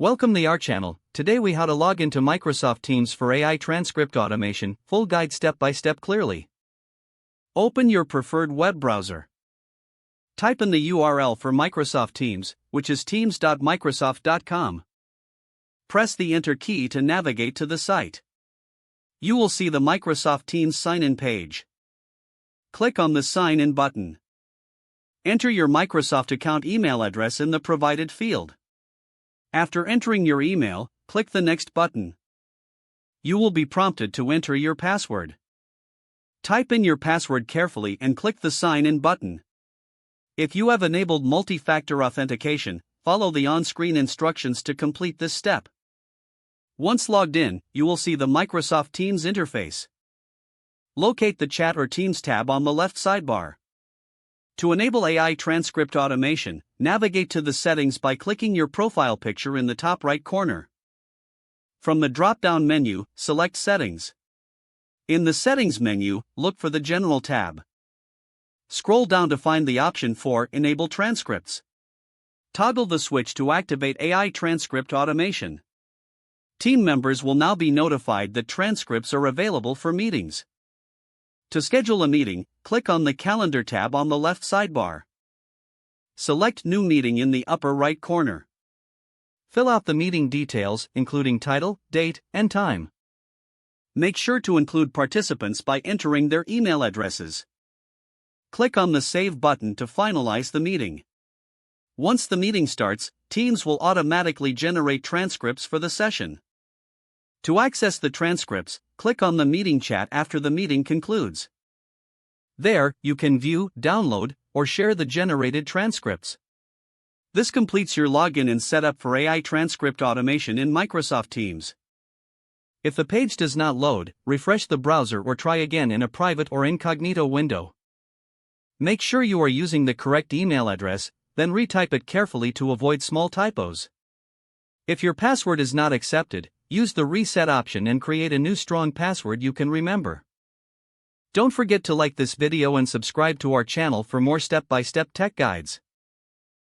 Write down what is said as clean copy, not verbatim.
Welcome to our channel. Today we how to log into Microsoft Teams for AI transcript automation, full guide step by step clearly. Open your preferred web browser. Type in the URL for Microsoft Teams, which is teams.microsoft.com. Press the Enter key to navigate to the site. You will see the Microsoft Teams sign-in page. Click on the Sign In button. Enter your Microsoft account email address in the provided field. After entering your email, click the Next button. You will be prompted to enter your password. Type in your password carefully and click the Sign In button. If you have enabled multi-factor authentication, follow the on-screen instructions to complete this step. Once logged in, you will see the Microsoft Teams interface. Locate the Chat or Teams tab on the left sidebar. To enable AI transcript automation, navigate to the settings by clicking your profile picture in the top right corner. From the drop-down menu, select Settings. In the Settings menu, look for the General tab. Scroll down to find the option for Enable Transcripts. Toggle the switch to activate AI transcript automation. Team members will now be notified that transcripts are available for meetings. To schedule a meeting, click on the Calendar tab on the left sidebar. Select New Meeting in the upper right corner. Fill out the meeting details, including title, date, and time. Make sure to include participants by entering their email addresses. Click on the Save button to finalize the meeting. Once the meeting starts, Teams will automatically generate transcripts for the session. To access the transcripts, click on the meeting chat after the meeting concludes. There, you can view, download, or share the generated transcripts. This completes your login and setup for AI transcript automation in Microsoft Teams. If the page does not load, refresh the browser or try again in a private or incognito window. Make sure you are using the correct email address, then retype it carefully to avoid small typos. If your password is not accepted, use the reset option and create a new strong password you can remember. Don't forget to like this video and subscribe to our channel for more step-by-step tech guides.